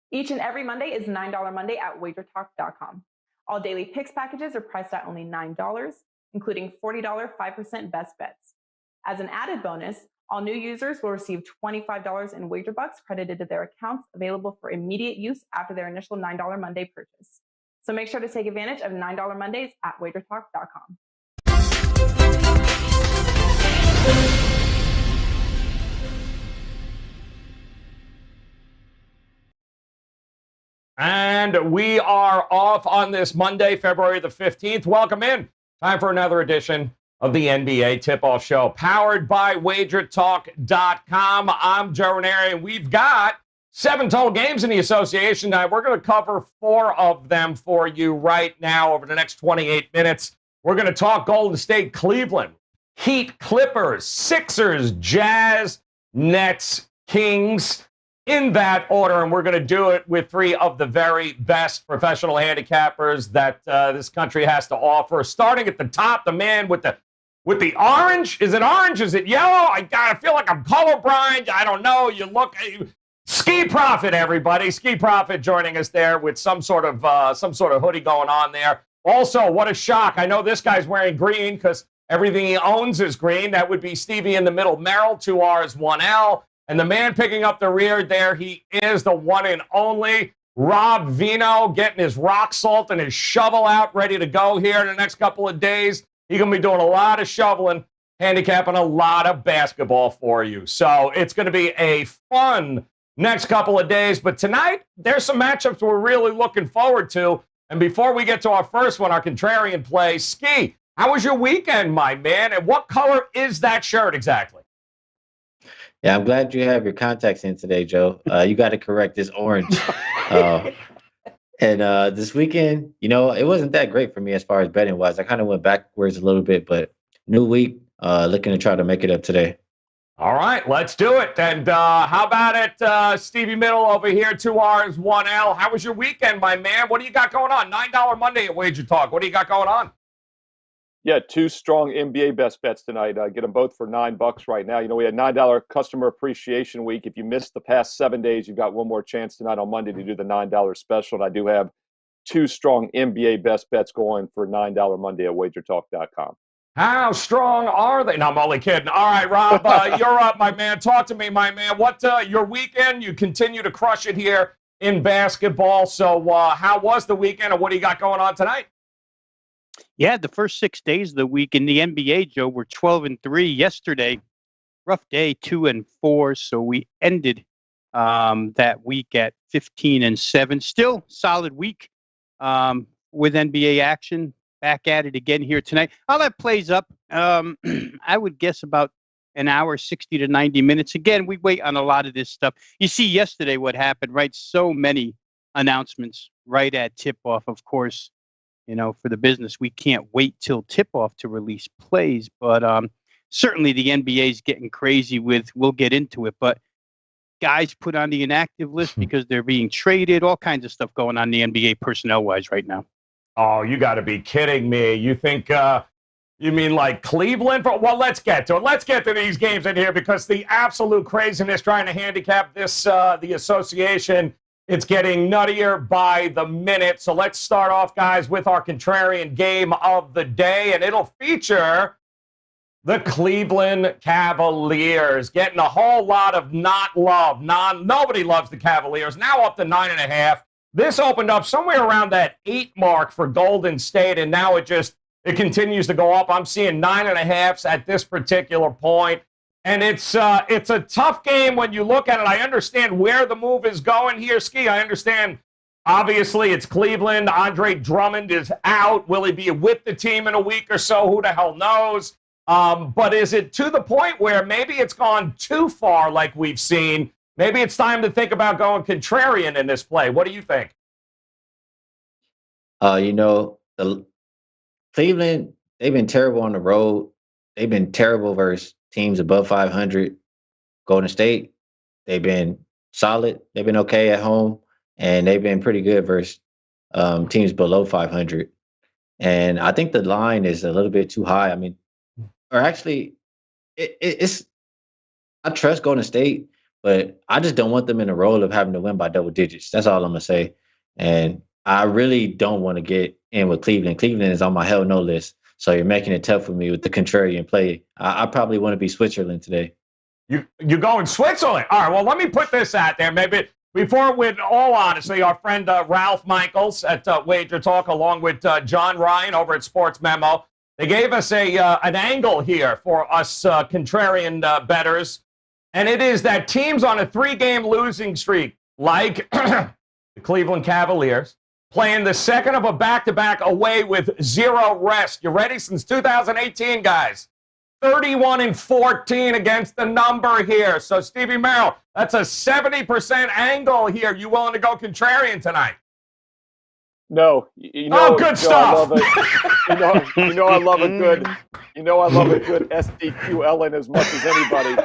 Each and every Monday is $9 Monday at WagerTalk.com. All daily picks packages are priced at only $9, including $40 5% best bets. As an added bonus, all new users will receive $25 in WagerBucks credited to their accounts, available for immediate use after their initial $9 Monday purchase. So make sure to take advantage of $9 Mondays at WagerTalk.com. And we are off on this Monday, February the 15th. Welcome in. Time for another edition of the NBA Tip-Off Show, powered by WagerTalk.com. I'm Joe Ranieri, and we've got 7 total games in the association tonight. We're going to cover 4 of them for you right now over the next 28 minutes. We're going to talk Golden State, Cleveland, Heat, Clippers, Sixers, Jazz, Nets, Kings, in that order, and we're going to do it with 3 of the very best professional handicappers that this country has to offer. Starting at the top, the man with the orange. Is it orange? Is it yellow? I feel like I'm colorblind. I don't know. You look. Ski Prophet, everybody. Ski Prophet joining us there with some sort of hoodie going on there. Also, what a shock! I know this guy's wearing green because everything he owns is green. That would be Stevie in the middle. Merrill, 2 R's, 1 L. And the man picking up the rear there, he is the one and only Rob Vino, getting his rock salt and his shovel out, ready to go here in the next couple of days. He's going to be doing a lot of shoveling, handicapping a lot of basketball for you. So it's going to be a fun next couple of days. But tonight, there's some matchups we're really looking forward to. And before we get to our first one, our contrarian play, Ski, how was your weekend, my man? And what color is that shirt exactly? Yeah, I'm glad you have your contacts in today, Joe. You got to correct this orange. And this weekend, it wasn't that great for me as far as betting wise. I kind of went backwards a little bit, but new week, looking to try to make it up today. All right, let's do it. And how about it, Stevie Middle over here, 2 R's, 1 L. How was your weekend, my man? What do you got going on? $9 Monday at Wager Talk. What do you got going on? Yeah, 2 strong NBA best bets tonight. Get them both for $9 right now. We had $9 customer appreciation week. If you missed the past 7 days, you've got one more chance tonight on Monday to do the $9 special. And I do have 2 strong NBA best bets going for $9 Monday at WagerTalk.com. How strong are they? No, I'm only kidding. All right, Rob, you're up, my man. Talk to me, my man. What your weekend? You continue to crush it here in basketball. So how was the weekend, and what do you got going on tonight? Yeah, the first 6 days of the week in the NBA, Joe, were 12-3. Yesterday, rough day, 2-4. So we ended that week at 15-7. Still solid week with NBA action. Back at it again here tonight. How that plays up, I would guess about an hour, 60 to 90 minutes. Again, we wait on a lot of this stuff. You see yesterday what happened, right? So many announcements right at tip-off, of course. For the business, we can't wait till tip-off to release plays. But certainly the NBA is getting crazy with, we'll get into it, but guys put on the inactive list because they're being traded, all kinds of stuff going on in the NBA personnel-wise right now. Oh, you got to be kidding me. You think, you mean like Cleveland? Well, let's get to it. Let's get to these games in here because the absolute craziness trying to handicap this, the association, it's getting nuttier by the minute. So let's start off, guys, with our contrarian game of the day, and it'll feature the Cleveland Cavaliers getting a whole lot of not love. Nobody loves the Cavaliers. Now up to 9.5. This opened up somewhere around that 8 mark for Golden State, and now it continues to go up. I'm seeing 9.5s at this particular point. And it's a tough game when you look at it. I understand where the move is going here, Ski. I understand, obviously, it's Cleveland. Andre Drummond is out. Will he be with the team in a week or so? Who the hell knows? But is it to the point where maybe it's gone too far like we've seen? Maybe it's time to think about going contrarian in this play. What do you think? The Cleveland, they've been terrible on the road. They've been terrible versus teams above 500. Golden State, they've been solid. They've been okay at home, and they've been pretty good versus teams below 500. And I think the line is a little bit too high. I mean, or actually, it's I trust Golden State, but I just don't want them in a role of having to win by double digits. That's all I'm gonna say. And I really don't want to get in with Cleveland. Cleveland is on my hell no list. So you're making it tough for me with the contrarian play. I probably want to be Switzerland today. You going Switzerland? All right, well, let me put this out there. Maybe before, with all honesty, our friend Ralph Michaels at Wager Talk, along with John Ryan over at Sportsmemo, they gave us an angle here for us contrarian bettors, and it is that teams on a 3-game losing streak, like the Cleveland Cavaliers, playing the second of a back-to-back away with 0 rest. You ready? Since 2018, guys. 31-14 against the number here. So, Stevie Merrill, that's a 70% angle here. You willing to go contrarian tonight? No. Good stuff. I love it. I love a good. I love a good SDQLN as much as anybody.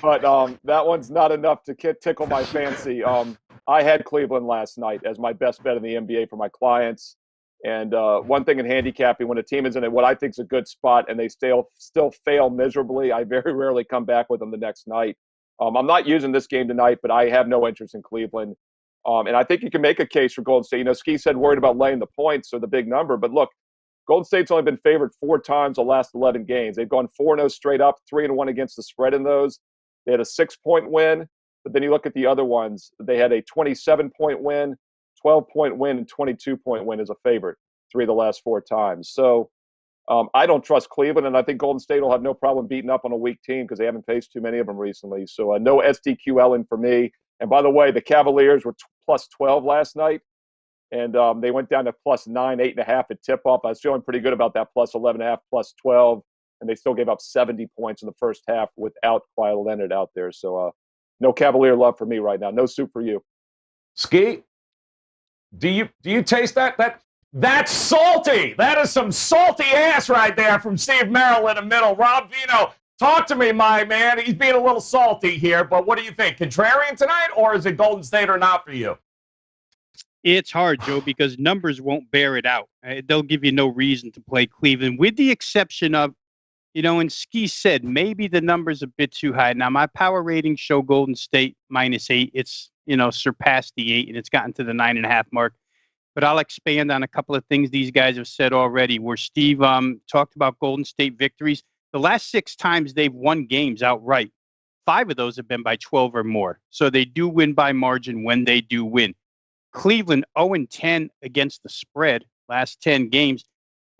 But that one's not enough to tickle my fancy. I had Cleveland last night as my best bet in the NBA for my clients. And one thing in handicapping, when a team is in what I think is a good spot and they still fail miserably, I very rarely come back with them the next night. I'm not using this game tonight, but I have no interest in Cleveland. And I think you can make a case for Golden State. Ski said worried about laying the points or the big number. But look, Golden State's only been favored 4 times the last 11 games. They've gone 4-0 straight up, 3-1 against the spread in those. They had a 6-point win. But then you look at the other ones, they had a 27-point win, 12-point win, and 22-point win as a favorite 3 of the last 4 times. So I don't trust Cleveland, and I think Golden State will have no problem beating up on a weak team because they haven't faced too many of them recently. So no SDQL in for me. And by the way, the Cavaliers were plus 12 last night, and they went down to plus 9, 8.5 at tip-off. I was feeling pretty good about that plus 11.5, plus 12, and they still gave up 70 points in the first half without Kawhi Leonard out there. So no Cavalier love for me right now. No soup for you. Ski, do you taste that? That's salty. That is some salty ass right there from Steve Merrill in the middle. Rob Vino, talk to me, my man. He's being a little salty here, but what do you think? Contrarian tonight, or is it Golden State or not for you? It's hard, Joe, because numbers won't bear it out. They'll give you no reason to play Cleveland, with the exception of, and Ski said maybe the number's a bit too high. Now, my power ratings show Golden State -8. It's, surpassed the 8, and it's gotten to the 9.5 mark. But I'll expand on a couple of things these guys have said already, where Steve talked about Golden State victories. The last 6 times they've won games outright, 5 of those have been by 12 or more. So they do win by margin when they do win. Cleveland 0-10 against the spread, last 10 games.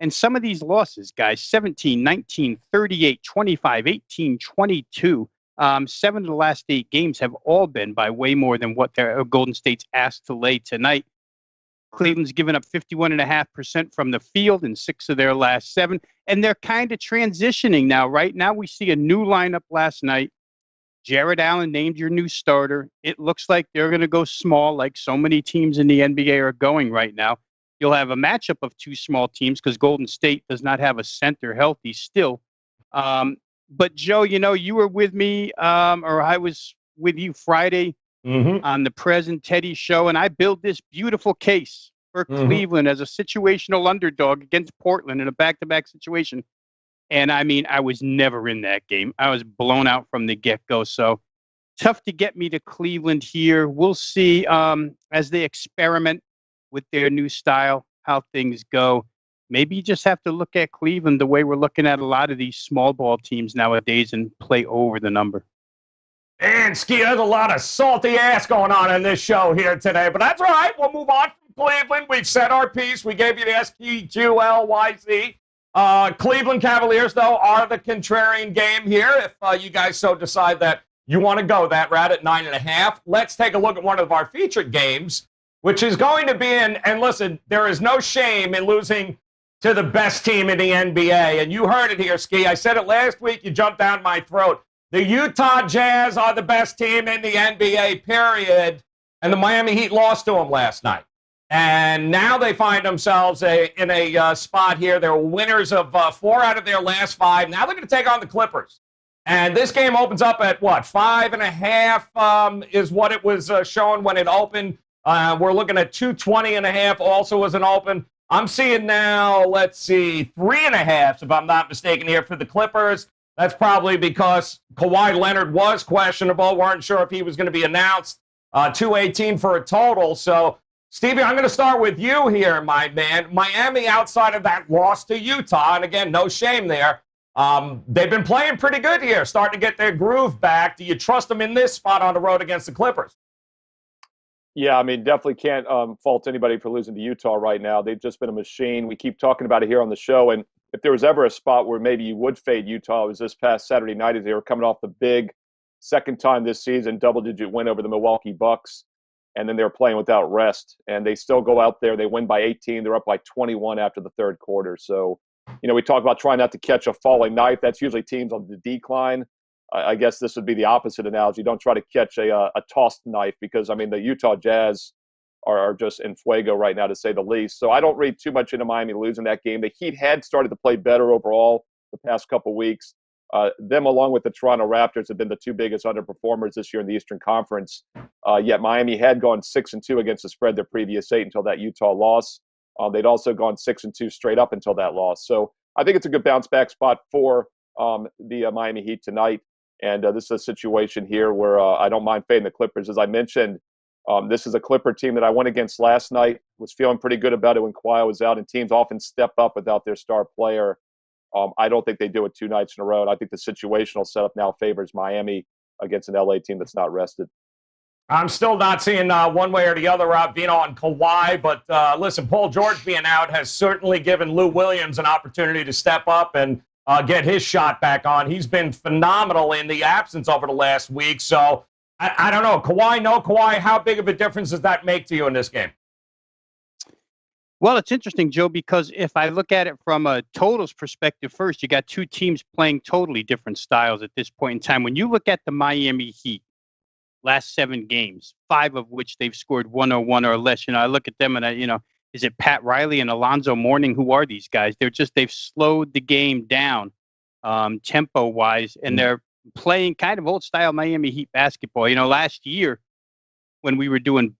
And some of these losses, guys, 17, 19, 38, 25, 18, 22, 7 of the last 8 games have all been by way more than what their Golden State's asked to lay tonight. Cleveland's given up 51.5% from the field in 6 of their last 7. And they're kind of transitioning now. Right now, we see a new lineup last night. Jared Allen named your new starter. It looks like they're going to go small, like so many teams in the NBA are going right now. You'll have a matchup of 2 small teams because Golden State does not have a center healthy still. But, Joe, you were with me, or I was with you Friday on the Present Teddy show, and I built this beautiful case for Cleveland as a situational underdog against Portland in a back-to-back situation. And, I was never in that game. I was blown out from the get-go. So, tough to get me to Cleveland here. We'll see as they experiment with their new style, how things go. Maybe you just have to look at Cleveland the way we're looking at a lot of these small ball teams nowadays and play over the number. And Ski, there's a lot of salty ass going on in this show here today, but that's all right. We'll move on from Cleveland. We've said our piece. We gave you the SQLYC. Cleveland Cavaliers, though, are the contrarian game here. If you guys so decide that you want to go that route at 9.5, let's take a look at one of our featured games, which is going to be and listen, there is no shame in losing to the best team in the NBA. And you heard it here, Ski. I said it last week. You jumped down my throat. The Utah Jazz are the best team in the NBA, period. And the Miami Heat lost to them last night. And now they find themselves in a spot here. They're winners of 4 out of their last 5. Now they're going to take on the Clippers. And this game opens up at, 5.5 is what it was showing when it opened. We're looking at 220.5 also as an open. I'm seeing now, 3.5, if I'm not mistaken here, for the Clippers. That's probably because Kawhi Leonard was questionable. Weren't sure if he was going to be announced. 218 for a total. So, Stevie, I'm going to start with you here, my man. Miami, outside of that loss to Utah, and again, no shame there. They've been playing pretty good here, starting to get their groove back. Do you trust them in this spot on the road against the Clippers? Yeah, I mean, definitely can't fault anybody for losing to Utah right now. They've just been a machine. We keep talking about it here on the show. And if there was ever a spot where maybe you would fade Utah, it was this past Saturday night as they were coming off the big second time this season double-digit win over the Milwaukee Bucks. And then they were playing without rest. And they still go out there. They win by 18. They're up by 21 after the third quarter. So, we talk about trying not to catch a falling knife. That's usually teams on the decline. I guess this would be the opposite analogy. Don't try to catch a tossed knife because, the Utah Jazz are just in fuego right now, to say the least. So I don't read too much into Miami losing that game. The Heat had started to play better overall the past couple weeks. Them, along with the Toronto Raptors, have been the two biggest underperformers this year in the Eastern Conference. Yet Miami had gone 6-2 against the spread their previous 8 until that Utah loss. They'd also gone 6-2 straight up until that loss. So I think it's a good bounce back spot for the Miami Heat tonight. And this is a situation here where I don't mind fading the Clippers. As I mentioned, this is a Clipper team that I went against last night, was feeling pretty good about it when Kawhi was out, and teams often step up without their star player. I don't think they do it 2 nights in a row. And I think the situational setup now favors Miami against an LA team that's not rested. I'm still not seeing one way or the other Vino on Kawhi, but listen, Paul George being out has certainly given Lou Williams an opportunity to step up and get his shot back on. He's been phenomenal in the absence over the last week. So, I don't know. Kawhi, no Kawhi, how big of a difference does that make to you in this game? Well, it's interesting, Joe, because if I look at it from a totals perspective first, you got two teams playing totally different styles at this point in time. When you look at the Miami Heat, last 7 games, 5 of which they've scored 101 or less. I look at them and is it Pat Riley and Alonzo Mourning? Who are these guys? They've slowed the game down tempo wise, and they're playing kind of old style Miami Heat basketball. Last year when we were doing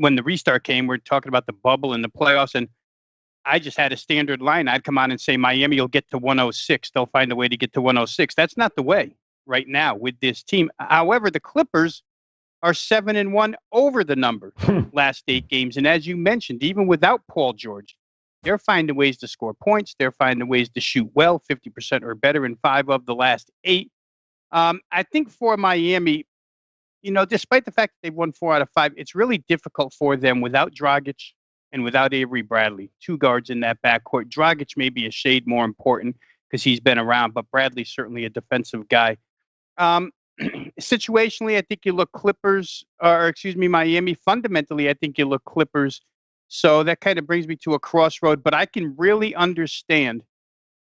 when the restart came, we're talking about the bubble and the playoffs, and I just had a standard line. I'd come on and say Miami will get to 106. They'll find a way to get to 106. That's not the way right now with this team. However, the Clippers are 7-1 over the number last 8 games. And as you mentioned, even without Paul George, they're finding ways to score points. They're finding ways to shoot well, 50% or better in 5 of the last 8. I think for Miami, despite the fact that they've won 4 out of 5, it's really difficult for them without Dragic and without Avery Bradley, 2 guards in that backcourt. Dragic may be a shade more important because he's been around, but Bradley's certainly a defensive guy. Situationally, I think you look Miami. Fundamentally, I think you look Clippers. So that kind of brings me to a crossroad, but I can really understand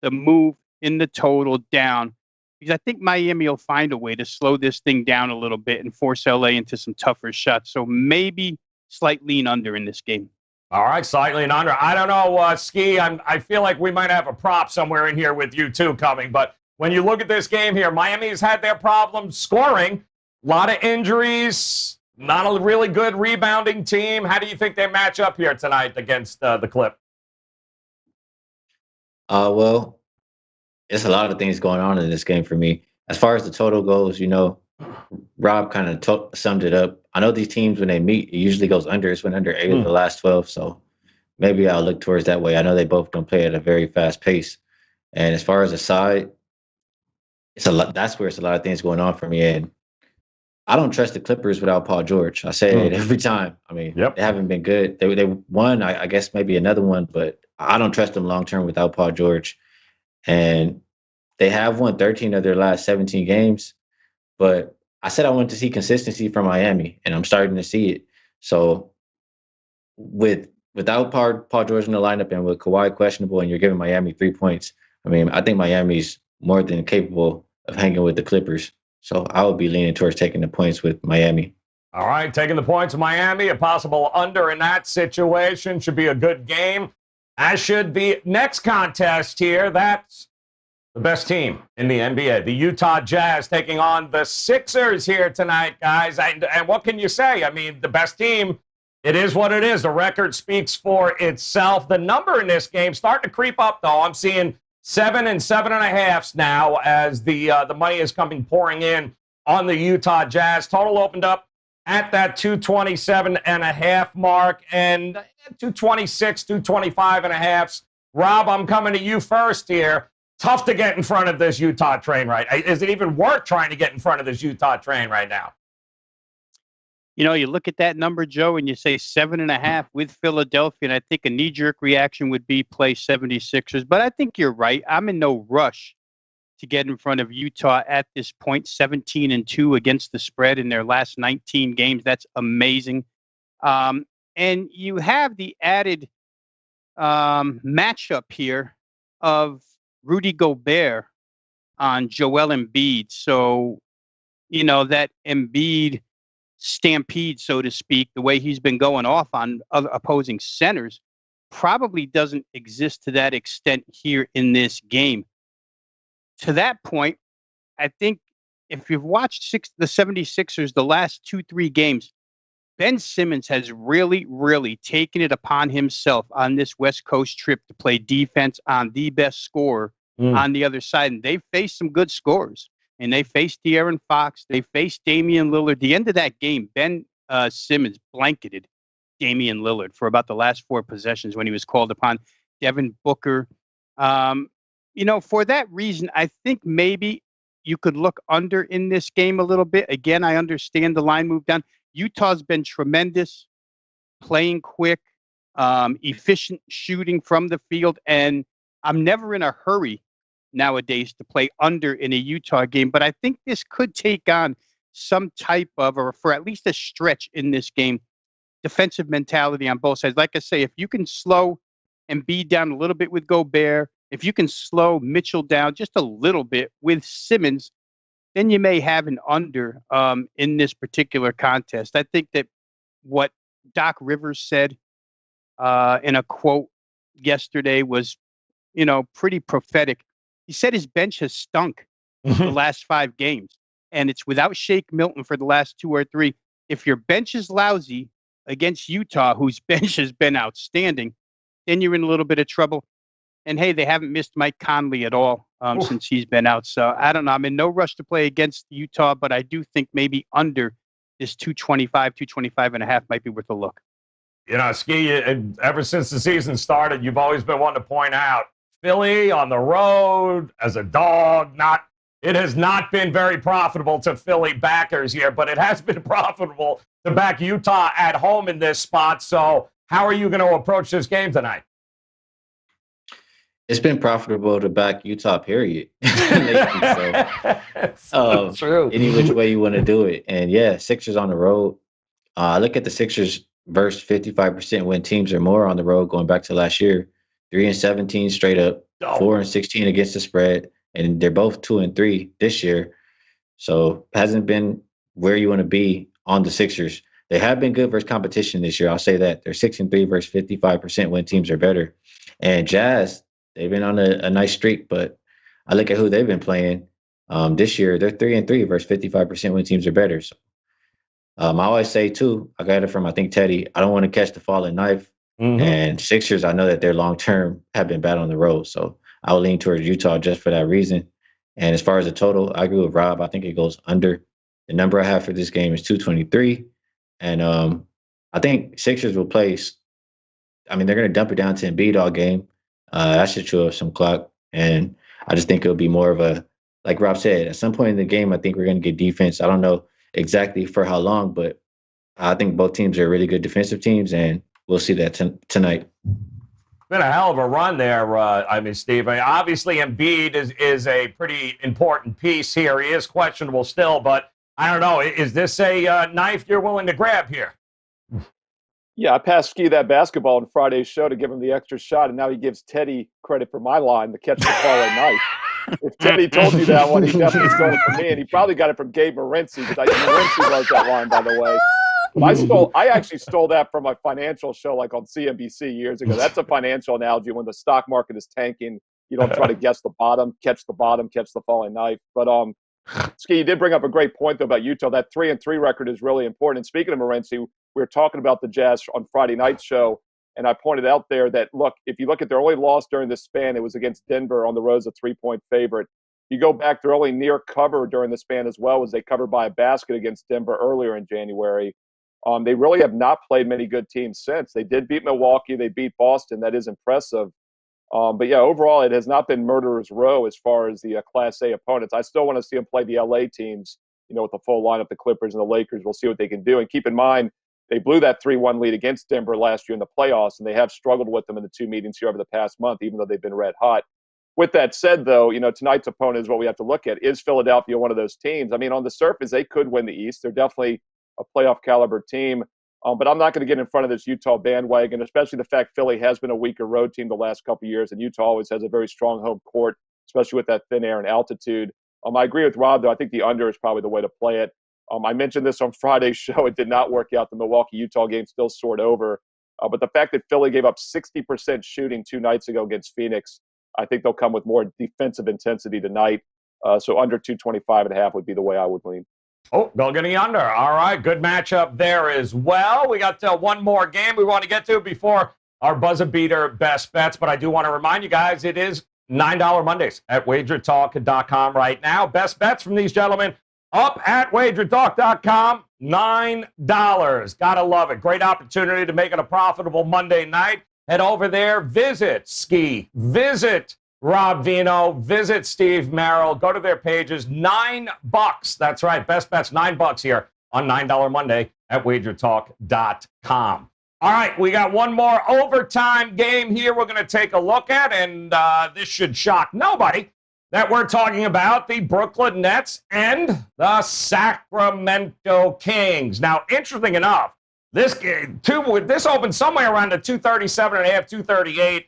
the move in the total down because I think Miami will find a way to slow this thing down a little bit and force LA into some tougher shots. So maybe slight lean under in this game. All right, slightly and under. I don't know, Ski. I feel like we might have a prop somewhere in here with you two coming, but when you look at this game here, Miami's had their problems scoring. A lot of injuries, not a really good rebounding team. How do you think they match up here tonight against the Clip? Well, it's a lot of things going on in this game for me. As far as the total goes, Rob kind of summed it up. I know these teams, when they meet, it usually goes under. It's went under 8 of the last 12, so maybe I'll look towards that way. I know they both don't play at a very fast pace. And as far as the side, it's a lot. That's where it's a lot of things going on for me. And I don't trust the Clippers without Paul George. I say it every time. They haven't been good. They won, I guess maybe another one, but I don't trust them long term without Paul George. And they have won 13 of their last 17 games. But I said I wanted to see consistency from Miami, and I'm starting to see it. So without Paul George in the lineup and with Kawhi questionable, and you're giving Miami 3 points, I think Miami's more than capable of hanging with the Clippers. So I would be leaning towards taking the points with Miami. All right, taking the points of Miami, a possible under in that situation. Should be a good game, as should the next contest here. That's the best team in the NBA, the Utah Jazz, taking on the Sixers here tonight, guys. And what can you say? The best team, it is what it is. The record speaks for itself. The number in this game starting to creep up, though. I'm seeing 7 and 7.5 now as the money is pouring in on the Utah Jazz. Total opened up at that 227.5 mark and 226, 225.5. Rob, I'm coming to you first here. Tough to get in front of this Utah train, right? Is it even worth trying to get in front of this Utah train right now? You know, you look at that number, Joe, and you say 7.5 with Philadelphia, and I think a knee-jerk reaction would be play 76ers. But I think you're right. I'm in no rush to get in front of Utah at this point. 17-2 against the spread in their last 19 games. That's amazing. And you have the added matchup here of Rudy Gobert on Joel Embiid. So, you know, that Embiid stampede, so to speak, the way he's been going off on other opposing centers probably doesn't exist to that extent here in this game. To that point, I think if you've watched the 76ers the last 2-3 games, Ben Simmons has really, really taken it upon himself on this West Coast trip to play defense on the best scorer on the other side. And they've faced some good scorers. And they faced De'Aaron Fox. They faced Damian Lillard. The end of that game, Ben Simmons blanketed Damian Lillard for about the last 4 possessions when he was called upon. Devin Booker. You know, for that reason, I think maybe you could look under in this game a little bit. Again, I understand the line move down. Utah's been tremendous, playing quick, efficient shooting from the field, and I'm never in a hurry nowadays to play under in a Utah game, but I think this could take on some type of, or for at least a stretch in this game, defensive mentality on both sides. Like I say, if you can slow Embiid down a little bit with Gobert, if you can slow Mitchell down just a little bit with Simmons, then you may have an under in this particular contest. I think that what Doc Rivers said in a quote yesterday was, you know, pretty prophetic. He said his bench has stunk the last 5 games, and it's without Shake Milton for the last 2 or 3. If your bench is lousy against Utah, whose bench has been outstanding, then you're in a little bit of trouble. And, hey, they haven't missed Mike Conley at all since he's been out. So, I don't know. I'm in no rush to play against Utah, but I do think maybe under this 225.5 might be worth a look. You know, Ski, ever since the season started, you've always been one to point out Philly on the road as a dog. It has not been very profitable to Philly backers here, but it has been profitable to back Utah at home in this spot. So how are you going to approach this game tonight? It's been profitable to back Utah, period. So, true. Any which way you want to do it. And yeah, Sixers on the road. I look at the Sixers versus 55% when teams are more on the road going back to last year. 3-17 straight up, 4-16 against the spread, and they're both 2-3 this year. So hasn't been where you want to be on the Sixers. They have been good versus competition this year. I'll say that they're 6-3 versus 55% when teams are better. And Jazz, they've been on a nice streak, but I look at who they've been playing this year. They're 3-3 versus 55% when teams are better. So I always say too, I got it from I think Teddy. I don't want to catch the falling knife. And Sixers, I know that their long-term have been bad on the road. So I'll lean towards Utah just for that reason. And as far as the total, I agree with Rob. I think it goes under. The number I have for this game is 223. And I think Sixers will play. I mean, they're going to dump it down to Embiid all game. That should chew up some clock. And I just think it'll be more of a, like Rob said, at some point in the game, I think we're going to get defense. I don't know exactly for how long, but I think both teams are really good defensive teams, and we'll see that tonight. Been a hell of a run there, Steve. Obviously, Embiid is a pretty important piece here. He is questionable still, but I don't know. Is this a knife you're willing to grab here? Yeah, I passed Ski that basketball on Friday's show to give him the extra shot, and now he gives Teddy credit for my line, the catch the falling knife. If Teddy told you that one, he definitely stole it from me, and he probably got it from Gabe Morency, because Morency wrote that line, by the way. But I actually stole that from my financial show, like on CNBC years ago. That's a financial analogy. When the stock market is tanking, you don't try to guess the bottom, catch the falling knife. But Ski, you did bring up a great point though about Utah. That 3-3 record is really important. And speaking of Morency, we were talking about the Jazz on Friday night's show. And I pointed out there that, look, if you look at their only loss during this span, it was against Denver on the road as a 3-point favorite. You go back, their only near cover during the span as well was they covered by a basket against Denver earlier in January. They really have not played many good teams since. They did beat Milwaukee. They beat Boston. That is impressive. But yeah, overall, it has not been murderer's row as far as the Class A opponents. I still want to see them play the LA teams, with the full lineup, the Clippers and the Lakers. We'll see what they can do. And keep in mind, they blew that 3-1 lead against Denver last year in the playoffs, and they have struggled with them in the 2 meetings here over the past month, even though they've been red hot. With that said, though, tonight's opponent is what we have to look at. Is Philadelphia one of those teams? I mean, on the surface, they could win the East. They're definitely a playoff caliber team. But I'm not going to get in front of this Utah bandwagon, especially the fact Philly has been a weaker road team the last couple of years, and Utah always has a very strong home court, especially with that thin air and altitude. I agree with Rob, though. I think the under is probably the way to play it. I mentioned this on Friday's show. It did not work out. The Milwaukee-Utah game still soared over. But the fact that Philly gave up 60% shooting 2 nights ago against Phoenix, I think they'll come with more defensive intensity tonight. So under 225.5 would be the way I would lean. Oh, go get the under. All right, good matchup there as well. We got one more game we want to get to before our buzzer beater best bets, but I do want to remind you guys it is $9 Mondays at WagerTalk.com right now. Best bets from these gentlemen up at WagerTalk.com, $9. Gotta love it. Great opportunity to make it a profitable Monday night. Head over there, visit Ski, visit Rob Vino, visit Steve Merrill, go to their pages, $9. That's right, best bets, $9 here on $9 Monday at WagerTalk.com. All right, we got one more overtime game here we're going to take a look at, and this should shock nobody that we're talking about the Brooklyn Nets and the Sacramento Kings. Now, interesting enough, this opened somewhere around the 237.5, 238.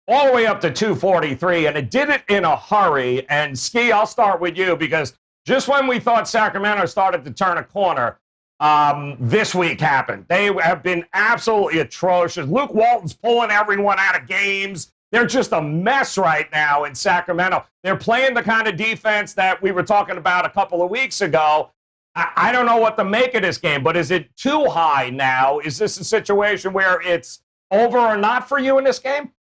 All the way up to 243, and it did it in a hurry. And Ski, I'll start with you because just when we thought Sacramento started to turn a corner, this week happened. They have been absolutely atrocious. Luke Walton's pulling everyone out of games. They're just a mess right now in Sacramento. They're playing the kind of defense that we were talking about a couple of weeks ago. I don't know what to make of this game, but is it too high now? Is this a situation where it's over or not for you in this game?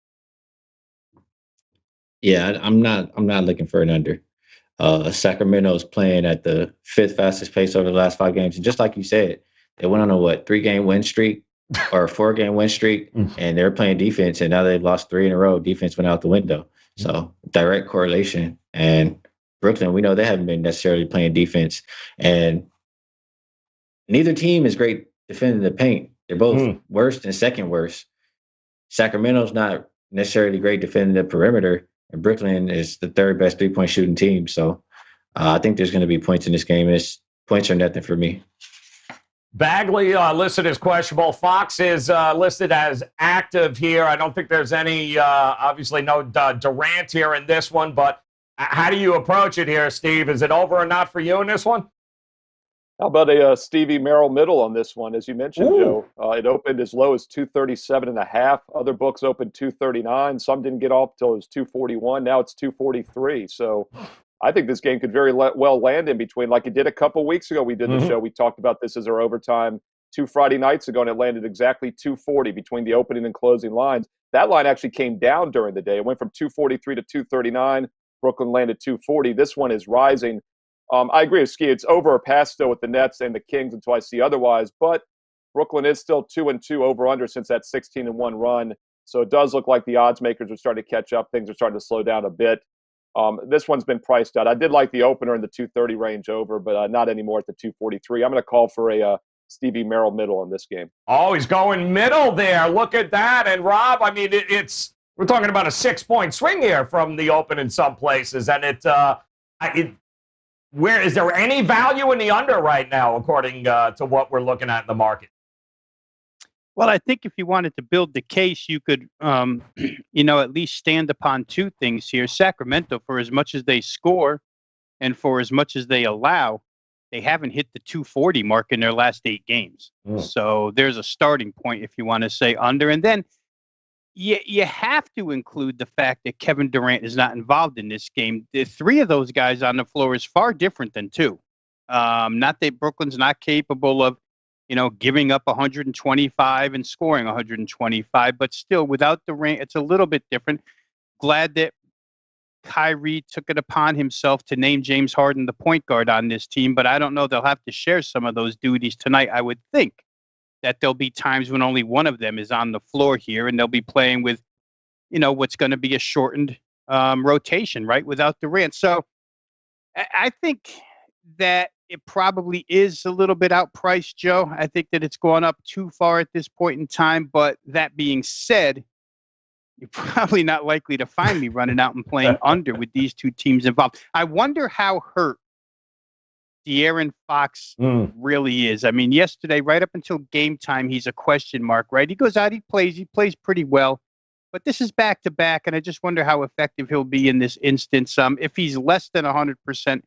Yeah, I'm not looking for an under. Sacramento's playing at the 5th fastest pace over the last 5 games. And just like you said, they went on a 3-game win streak or a 4-game win streak, and they're playing defense, and now they've lost 3 in a row. Defense went out the window. So direct correlation. And Brooklyn, we know they haven't been necessarily playing defense. And neither team is great defending the paint. They're both worst and second worst. Sacramento's not necessarily great defending the perimeter. And Brooklyn is the 3rd best 3-point shooting team. So I think there's going to be points in this game. It's points are nothing for me. Bagley listed as questionable. Fox is listed as active here. I don't think there's any, obviously no Durant here in this one, but how do you approach it here, Steve? Is it over or not for you in this one? How about a Stevie Merrill middle on this one? As you mentioned, Joe, it opened as low as 237.5. Other books opened 239. Some didn't get off till it was 241. Now it's 243. So I think this game could very well land in between, like it did a couple weeks ago. We did the show. We talked about this as our overtime 2 Friday nights ago, and it landed exactly 240 between the opening and closing lines. That line actually came down during the day. It went from 243 to 239. Brooklyn landed 240. This one is rising. I agree with Ski. It's over or past still with the Nets and the Kings until I see otherwise. But Brooklyn is still 2-2 over/under since that 16-1 run. So it does look like the odds makers are starting to catch up. Things are starting to slow down a bit. This one's been priced out. I did like the opener in the 230 range over, but not anymore at the 243. I'm going to call for a Stevie Merrill middle in this game. Oh, he's going middle there. Look at that. And Rob, I mean, we're talking about a 6-point swing here from the open in some places, and where is there any value in the under right now, according to what we're looking at in the market? Well, I think if you wanted to build the case, you could, at least stand upon 2 things here. Sacramento, for as much as they score and for as much as they allow, they haven't hit the 240 mark in their last 8 games. So there's a starting point if you want to say under. And then you have to include the fact that Kevin Durant is not involved in this game. The 3 of those guys on the floor is far different than 2. Not that Brooklyn's not capable of giving up 125 and scoring 125, but still without the rain, it's a little bit different. Glad that Kyrie took it upon himself to name James Harden the point guard on this team, but I don't know. They'll have to share some of those duties tonight. I would think that there'll be times when only one of them is on the floor here, and they'll be playing with, what's going to be a shortened rotation, right, without Durant. So I think that it probably is a little bit outpriced, Joe. I think that it's gone up too far at this point in time. But that being said, you're probably not likely to find me running out and playing under with these two teams involved. I wonder how hurt De'Aaron Fox really is. I mean, yesterday, right up until game time, he's a question mark, right? He goes out, he plays pretty well. But this is back-to-back, and I just wonder how effective he'll be in this instance. If he's less than 100%,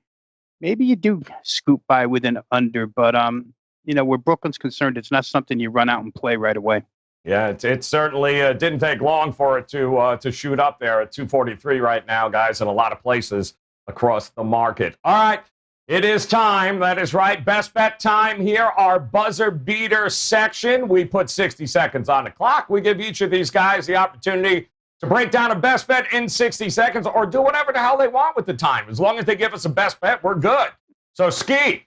maybe you do scoop by with an under. But, where Brooklyn's concerned, it's not something you run out and play right away. Yeah, it certainly didn't take long for it to shoot up there at 243 right now, guys, in a lot of places across the market. All right, it is time. That is right. Best bet time here, our buzzer beater section. We put 60 seconds on the clock. We give each of these guys the opportunity to break down a best bet in 60 seconds or do whatever the hell they want with the time. As long as they give us a best bet, we're good. So, Ski,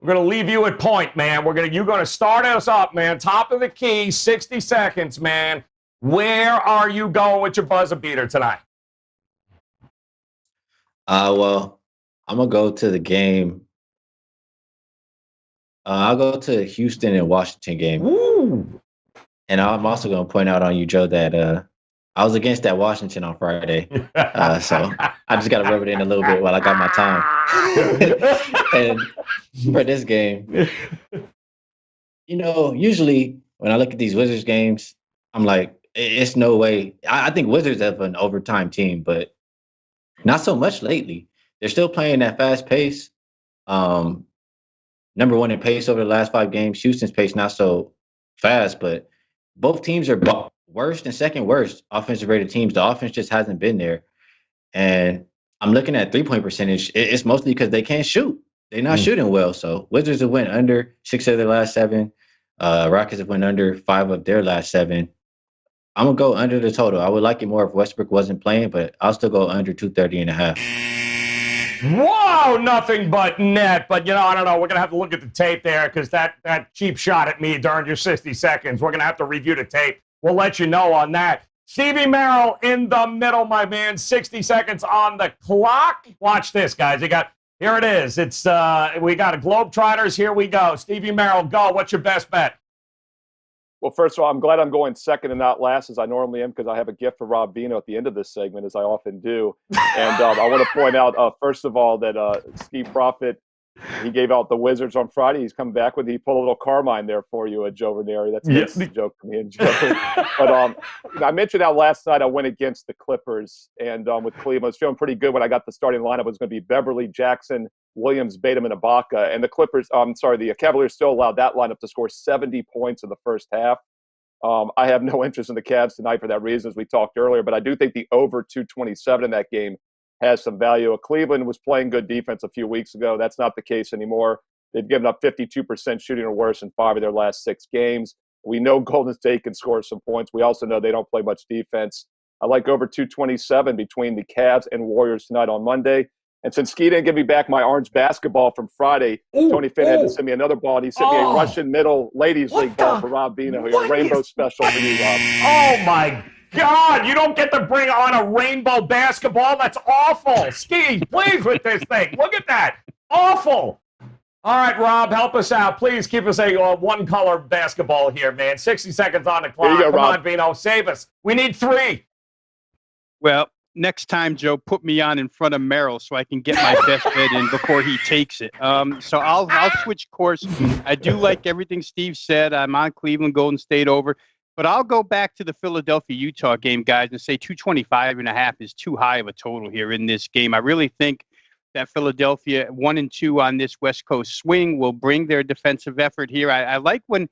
we're going to leave you at point, man. You're going to start us up, man. Top of the key, 60 seconds, man. Where are you going with your buzzer beater tonight? Well, I'm going to go to the game. I'll go to Houston and Washington game. Ooh. And I'm also going to point out on you, Joe, that I was against that Washington on Friday. So I just got to rub it in a little bit while I got my time. And for this game, usually when I look at these Wizards games, I'm like, it's no way. I think Wizards have an overtime team, but not so much lately. They're still playing that fast pace. Number one in pace over the last 5 games. Houston's pace not so fast, but both teams are worst and second worst offensive rated teams. The offense just hasn't been there. And I'm looking at 3-point percentage. It's mostly because they can't shoot. They're not shooting well. So Wizards have went under 6 of their last 7. Rockets have went under 5 of their last 7. I'm going to go under the total. I would like it more if Westbrook wasn't playing, but I'll still go under 230.5. Whoa, nothing but net. But, I don't know. We're going to have to look at the tape there because that cheap shot at me during your 60 seconds, we're going to have to review the tape. We'll let you know on that. Stevie Merrill in the middle, my man. 60 seconds on the clock. Watch this, guys. Here it is. We got a Globetrotters. Here we go. Stevie Merrill, go. What's your best bet? Well, first of all, I'm glad I'm going second and not last as I normally am because I have a gift for Rob Vino at the end of this segment, as I often do. And I want to point out, first of all, that Steve Profit, he gave out the Wizards on Friday. He's come back he pulled a little Carmine there for you, Joe Ranieri. That's a joke for me and Joe. But I mentioned how last night I went against the Clippers and with Cleveland. I was feeling pretty good when I got the starting lineup. It was going to be Beverly, Jackson, Williams, Batum, and Ibaka. And the Cavaliers still allowed that lineup to score 70 points in the first half. I have no interest in the Cavs tonight for that reason, as we talked earlier. But I do think the over 227 in that game has some value. Cleveland was playing good defense a few weeks ago. That's not the case anymore. They've given up 52% shooting or worse in 5 of their last 6 games. We know Golden State can score some points. We also know they don't play much defense. I like over 227 between the Cavs and Warriors tonight on Monday. And since Ski didn't give me back my orange basketball from Friday, Tony Finn had to send me another ball, and he sent me a Russian Middle Ladies League ball for Rob Vino. A rainbow special for you, Rob. Oh, my God, you don't get to bring on a rainbow basketball. That's awful. Ski, please, with this thing. Look at that. Awful. All right, Rob, help us out. Please give us a one-color basketball here, man. 60 seconds on the clock. Here you go, Come Rob. on, Vino, save us. We need 3. Well, next time, Joe, put me on in front of Merrill so I can get my best bet in before he takes it. So I'll switch course. I do like everything Steve said. I'm on Cleveland, Golden State over. But I'll go back to the Philadelphia-Utah game, guys, and say 225.5 is too high of a total here in this game. I really think that Philadelphia 1-2 on this West Coast swing will bring their defensive effort here. I like when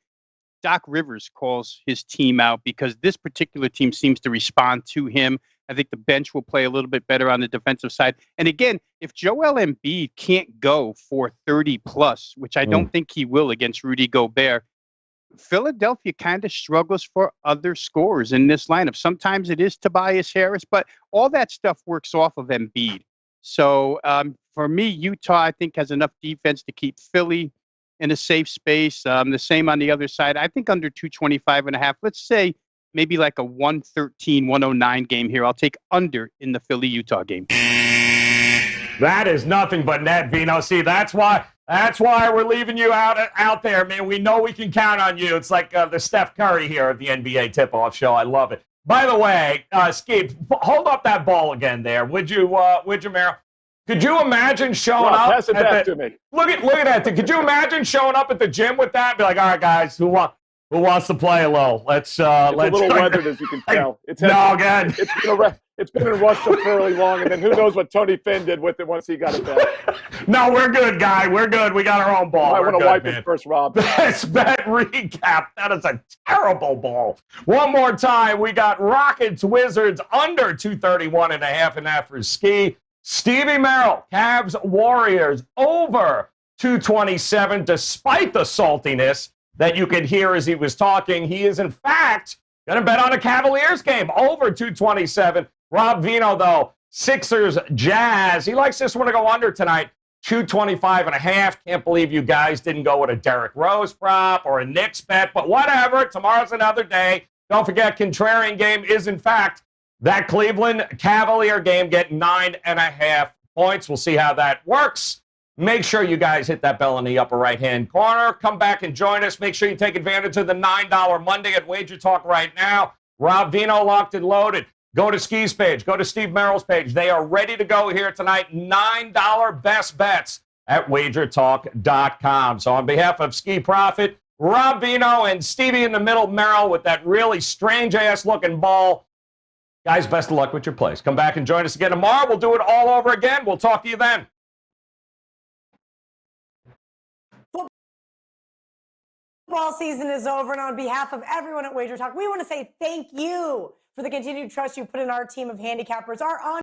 Doc Rivers calls his team out because this particular team seems to respond to him. I think the bench will play a little bit better on the defensive side. And again, if Joel Embiid can't go for 30+, which I don't think he will against Rudy Gobert, Philadelphia kind of struggles for other scorers in this lineup. Sometimes it is Tobias Harris, but all that stuff works off of Embiid. So for me, Utah, I think, has enough defense to keep Philly in a safe space. The same on the other side. I think under 225.5. Let's say maybe like a 113, 109 game here. I'll take under in the Philly-Utah game. That is nothing but net, Vino. See, that's why we're leaving you out there, man. We know we can count on you. It's like the Steph Curry here at the NBA Tip-Off Show. I love it. By the way, Skip, hold up that ball again there, would you, Merrill? Could you imagine showing up? Pass it back to me. Look at that. Could you imagine showing up at the gym with that? Be like, all right, guys, who wants to play a little? Let's a little weathered, as you can tell. Again. It's been in Russia fairly long, and then who knows what Tony Finn did with it once he got it back. No, we're good, guy. We're good. We got our own ball. I want to wipe it first, Rob. Best bet recap. That is a terrible ball. One more time. We got Rockets Wizards under 231.5 and that for Ski. Stevie Merrill, Cavs Warriors over 227, despite the saltiness that you could hear as he was talking. He is, in fact, going to bet on a Cavaliers game over 227. Rob Vino, though, Sixers, Jazz. He likes this one to go under tonight, 225.5. Can't believe you guys didn't go with a Derrick Rose prop or a Knicks bet, but whatever. Tomorrow's another day. Don't forget, Contrarian game is, in fact, that Cleveland Cavalier game. Get 9.5 points. We'll see how that works. Make sure you guys hit that bell in the upper right-hand corner. Come back and join us. Make sure you take advantage of the $9 Monday at Wager Talk right now. Rob Vino locked and loaded. Go to Ski's page. Go to Steve Merrill's page. They are ready to go here tonight. $9 best bets at WagerTalk.com. So on behalf of Ski Profit, Rob Vino, and Stevie in the middle, Merrill with that really strange-ass looking ball. Guys, best of luck with your plays. Come back and join us again tomorrow. We'll do it all over again. We'll talk to you then. Football season is over, and on behalf of everyone at Wager Talk, we want to say thank you for the continued trust you put in our team of handicappers. Our